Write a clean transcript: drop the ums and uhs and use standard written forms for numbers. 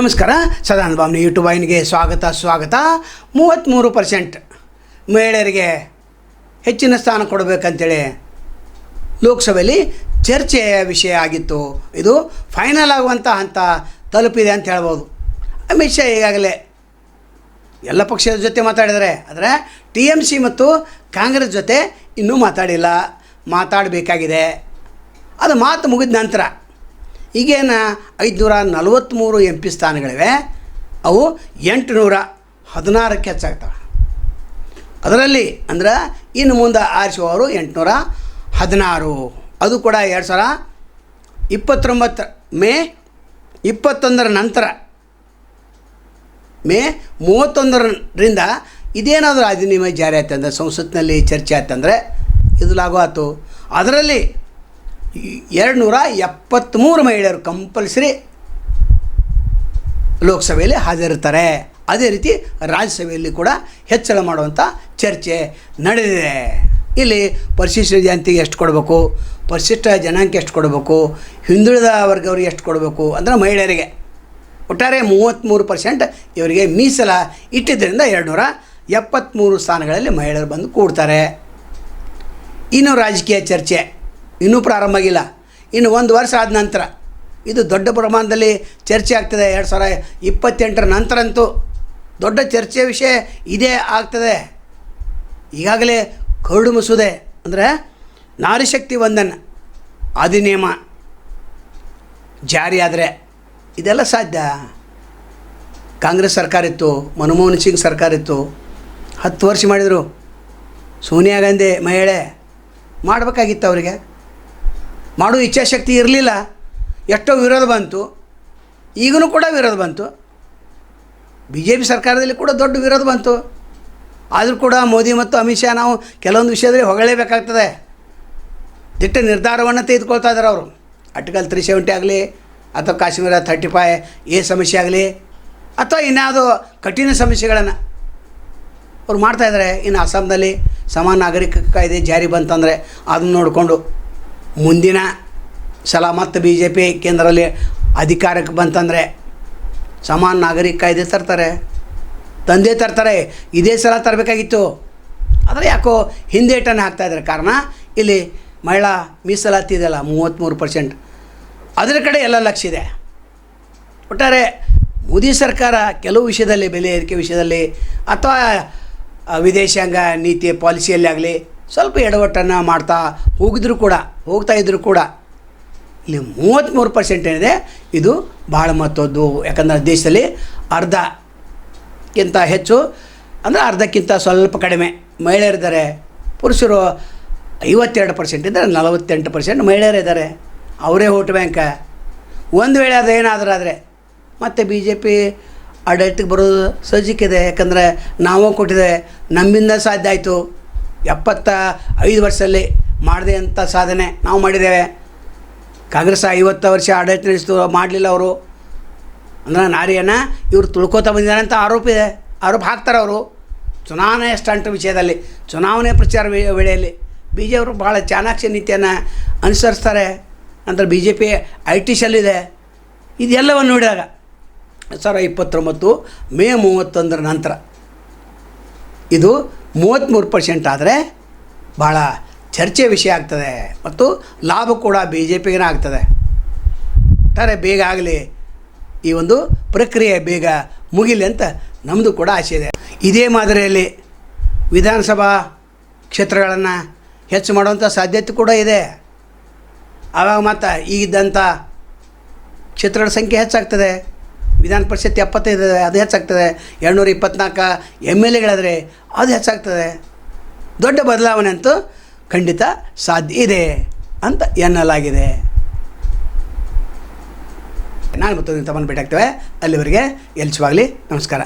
ನಮಸ್ಕಾರ. ಸದಾನಂದ ಬಾಮ್ನಿ ಯೂಟ್ಯೂಬ್ ವಾಹಿನಿಗೆ ಸ್ವಾಗತ. 33% ಮಹಿಳೆಯರಿಗೆ ಹೆಚ್ಚಿನ ಸ್ಥಾನ ಕೊಡಬೇಕಂತೇಳಿ ಲೋಕಸಭೆಯಲ್ಲಿ ಚರ್ಚೆಯ ವಿಷಯ ಆಗಿತ್ತು. ಇದು ಫೈನಲ್ ಆಗುವಂಥ ಹಂತ ತಲುಪಿದೆ ಅಂತ ಹೇಳ್ಬೋದು. ಅಮಿತ್ ಶಾ ಈಗಾಗಲೇ ಎಲ್ಲ ಪಕ್ಷದ ಜೊತೆ ಮಾತಾಡಿದ್ದಾರೆ. ಆದರೆ TMC ಮತ್ತು ಕಾಂಗ್ರೆಸ್ ಜೊತೆ ಇನ್ನೂ ಮಾತಾಡಿಲ್ಲ, ಮಾತಾಡಬೇಕಾಗಿದೆ. ಅದು ಮಾತು ಮುಗಿದ ನಂತರ ಈಗೇನು 543 MP ಸ್ಥಾನಗಳಿವೆ, ಅವು 816ಕ್ಕೆ ಹೆಚ್ಚಾಗ್ತವೆ. ಅದರಲ್ಲಿ ಅಂದ್ರೆ ಇನ್ನು ಮುಂದೆ ಆರಿಸುವವರು 816. ಅದು ಕೂಡ 2029 ಮೇ 21 ನಂತರ, ಮೇ 31ರಿಂದ ಇದೇನಾದರೂ ಅಧಿನಿಯಮ ಜಾರಿ ಆಯ್ತಂದ್ರೆ, ಸಂಸತ್ನಲ್ಲಿ ಚರ್ಚೆ ಆಯ್ತಂದರೆ ಇದು ಲಾಗು ಆಯ್ತು. ಅದರಲ್ಲಿ 273 ಮಹಿಳೆಯರು ಕಂಪಲ್ಸರಿ ಲೋಕಸಭೆಯಲ್ಲಿ ಹಾಜರಿರ್ತಾರೆ. ಅದೇ ರೀತಿ ರಾಜ್ಯಸಭೆಯಲ್ಲಿ ಕೂಡ ಹೆಚ್ಚಳ ಮಾಡುವಂಥ ಚರ್ಚೆ ನಡೆದಿದೆ. ಇಲ್ಲಿ ಪರಿಶಿಷ್ಟ ಜಾತಿಗೆ ಎಷ್ಟು ಕೊಡಬೇಕು, ಪರಿಶಿಷ್ಟ ಜನಾಂಗಕ್ಕೆ ಎಷ್ಟು ಕೊಡಬೇಕು, ಹಿಂದುಳಿದ ವರ್ಗವ್ರಿಗೆ ಎಷ್ಟು ಕೊಡಬೇಕು ಅಂದರೆ ಮಹಿಳೆಯರಿಗೆ ಒಟ್ಟಾರೆ 33% ಇವರಿಗೆ ಮೀಸಲ ಇಟ್ಟಿದ್ದರಿಂದ 273 ಸ್ಥಾನಗಳಲ್ಲಿ ಮಹಿಳೆಯರು ಬಂದು ಕೂಡ್ತಾರೆ. ಇನ್ನು ರಾಜಕೀಯ ಚರ್ಚೆ ಇನ್ನೂ ಪ್ರಾರಂಭ ಆಗಿಲ್ಲ. ಇನ್ನು 1 ವರ್ಷ ಆದ ನಂತರ ಇದು ದೊಡ್ಡ ಪ್ರಮಾಣದಲ್ಲಿ ಚರ್ಚೆ ಆಗ್ತದೆ. 2028 ನಂತರ ಅಂತೂ ದೊಡ್ಡ ಚರ್ಚೆಯ ವಿಷಯ ಇದೇ ಆಗ್ತದೆ. ಈಗಾಗಲೇ ಕರಡು ಮಸೂದೆ ಅಂದರೆ ನಾರಿಶಕ್ತಿ ವಂದನ ಅಧಿನಿಯಮ ಜಾರಿ ಆದರೆ ಇದೆಲ್ಲ ಸಾಧ್ಯ. ಕಾಂಗ್ರೆಸ್ ಸರ್ಕಾರ ಇತ್ತು, ಮನಮೋಹನ್ ಸಿಂಗ್ ಸರ್ಕಾರ ಇತ್ತು, 10 ವರ್ಷ ಮಾಡಿದರು. ಸೋನಿಯಾ ಗಾಂಧಿ ಮಹಿಳೆ ಮಾಡಬೇಕಾಗಿತ್ತು, ಅವರಿಗೆ ಮಾಡೋ ಇಚ್ಛಾಶಕ್ತಿ ಇರಲಿಲ್ಲ. ಎಷ್ಟೋ ವಿರೋಧ ಬಂತು, ಈಗಲೂ ಕೂಡ ವಿರೋಧ ಬಂತು. BJP ಸರ್ಕಾರದಲ್ಲಿ ಕೂಡ ದೊಡ್ಡ ವಿರೋಧ ಬಂತು. ಆದರೂ ಕೂಡ ಮೋದಿ ಮತ್ತು ಅಮಿತ್ ಶಾ ನಾವು ಕೆಲವೊಂದು ವಿಷಯದಲ್ಲಿ ಹೊಗಳಲೇಬೇಕಾಗ್ತದೆ. ದಿಟ್ಟ ನಿರ್ಧಾರವನ್ನು ತೆಗೆದುಕೊಳ್ತಾ ಇದ್ದಾರೆ ಅವರು. ಆರ್ಟಿಕಲ್ 370 ಆಗಲಿ, ಅಥವಾ ಕಾಶ್ಮೀರ 35A ಸಮಸ್ಯೆ ಆಗಲಿ, ಅಥವಾ ಇನ್ಯಾವುದೋ ಕಠಿಣ ಸಮಸ್ಯೆಗಳನ್ನು ಅವ್ರು ಮಾಡ್ತಾಯಿದ್ದಾರೆ. ಇನ್ನು ಅಸ್ಸಾಂನಲ್ಲಿ ಸಮಾನ ನಾಗರಿಕ ಕಾಯ್ದೆ ಜಾರಿ ಬಂತಂದರೆ ಅದನ್ನು ನೋಡಿಕೊಂಡು ಮುಂದಿನ ಸಲ ಮತ್ತು BJP ಕೇಂದ್ರದಲ್ಲಿ ಅಧಿಕಾರಕ್ಕೆ ಬಂತಂದರೆ ಸಮಾನ ನಾಗರಿಕ ಕಾಯ್ದೆ ತರ್ತಾರೆ. ಇದೇ ಸಲ ತರಬೇಕಾಗಿತ್ತು. ಆದರೆ ಯಾಕೋ ಹಿಂದೇಟನ್ನು ಹಾಕ್ತಾಯಿದ್ದಾರೆ. ಕಾರಣ ಇಲ್ಲಿ ಮಹಿಳಾ ಮೀಸಲಾತಿ ಇದೆಯಲ್ಲ 33%, ಅದರ ಕಡೆ ಎಲ್ಲ ಲಕ್ಷ್ಯ ಇದೆ. ಒಟ್ಟಾರೆ ಮೋದಿ ಸರ್ಕಾರ ಕೆಲವು ವಿಷಯದಲ್ಲಿ, ಬೆಲೆ ಏರಿಕೆ ವಿಷಯದಲ್ಲಿ ಅಥವಾ ವಿದೇಶಾಂಗ ನೀತಿ ಪಾಲಿಸಿಯಲ್ಲಿ ಆಗಲಿ ಸ್ವಲ್ಪ ಎಡವಟ್ಟನ್ನು ಹೋಗ್ತಾ ಇದ್ದರೂ ಕೂಡ ಇಲ್ಲಿ 33% ಏನಿದೆ ಇದು ಭಾಳ ಮಹತ್ವದ್ದು. ಯಾಕಂದರೆ ದೇಶದಲ್ಲಿ ಅರ್ಧಕ್ಕಿಂತ ಹೆಚ್ಚು ಅಂದರೆ ಅರ್ಧಕ್ಕಿಂತ ಸ್ವಲ್ಪ ಕಡಿಮೆ ಮಹಿಳೆಯರಿದ್ದಾರೆ. ಪುರುಷರು 52% ಇದ್ದಾರೆ, 48% ಮಹಿಳೆಯರಿದ್ದಾರೆ. ಅವರೇ ವೋಟ್ ಬ್ಯಾಂಕ್. ಒಂದು ವೇಳೆ ಅದು ಏನಾದರೂ ಆದರೆ ಮತ್ತು BJP ಆಡಳಿತಕ್ಕೆ ಬರೋದು ಸಜ್ಜಿಕ್ಕಿದೆ. ಯಾಕಂದರೆ ನಾವು ಕೊಟ್ಟಿದೆ, ನಮ್ಮಿಂದ ಸಾಧ್ಯ ಆಯಿತು. 75 ವರ್ಷದಲ್ಲಿ ಮಾಡದೆ ಅಂಥ ಸಾಧನೆ ನಾವು ಮಾಡಿದ್ದೇವೆ. ಕಾಂಗ್ರೆಸ್ 50 ವರ್ಷ ಆಡಳಿತ ನಡೆಸಿತು, ಮಾಡಲಿಲ್ಲ ಅವರು. ಅಂದರೆ ನಾರಿಯನ್ನು ಇವರು ತುಳ್ಕೋತಾ ಬಂದಿದ್ದಾರೆ ಅಂತ ಆರೋಪ ಹಾಕ್ತಾರೆ ಅವರು. ಚುನಾವಣೆ ಸ್ಟಂಟ್ ವಿಷಯದಲ್ಲಿ, ಚುನಾವಣೆ ಪ್ರಚಾರ ವೇಳೆಯಲ್ಲಿ BJP ಅವರು ಭಾಳ ಚಾಣಾಕ್ಷ ನೀತಿಯನ್ನು ಅನುಸರಿಸ್ತಾರೆ. ನಂತರ BJP IT ಶೆಲ್ ಇದೆ. ಇದೆಲ್ಲವನ್ನು ನೋಡಿದಾಗ 2029 ಮೇ 31 ನಂತರ ಇದು 33% ಆದರೆ ಭಾಳ ಚರ್ಚೆ ವಿಷಯ ಆಗ್ತದೆ ಮತ್ತು ಲಾಭ ಕೂಡ BJPಗೆ ಆಗ್ತದೆ. ಒಟ್ಟಾರೆ ಬೇಗ ಆಗಲಿ, ಈ ಒಂದು ಪ್ರಕ್ರಿಯೆ ಬೇಗ ಮುಗಿಲಿ ಅಂತ ನಮ್ಮದು ಕೂಡ ಆಸೆ ಇದೆ. ಇದೇ ಮಾದರಿಯಲ್ಲಿ ವಿಧಾನಸಭಾ ಕ್ಷೇತ್ರಗಳನ್ನು ಹೆಚ್ಚು ಮಾಡುವಂಥ ಸಾಧ್ಯತೆ ಕೂಡ ಇದೆ. ಆವಾಗ ಮತ್ತು ಈಗಿದ್ದಂಥ ಕ್ಷೇತ್ರಗಳ ಸಂಖ್ಯೆ ಹೆಚ್ಚಾಗ್ತದೆ. ವಿಧಾನ ಪರಿಷತ್ 75 ಇದೆ, ಅದು ಹೆಚ್ಚಾಗ್ತದೆ. 224 MLAಗಳಾದರೆ ಅದು ಹೆಚ್ಚಾಗ್ತದೆ. ದೊಡ್ಡ ಬದಲಾವಣೆ ಅಂತೂ ಖಂಡಿತ ಸಾಧ್ಯ ಇದೆ ಅಂತ ಎನ್ನಲಾಗಿದೆ. ನಾನು ಮತ್ತು ತಮ್ಮನ್ನು ಭೇಟಿಯಾಗ್ತೇವೆ. ಅಲ್ಲಿವರೆಗೆ ಎಲ್ಚವಾಗಲಿ. ನಮಸ್ಕಾರ.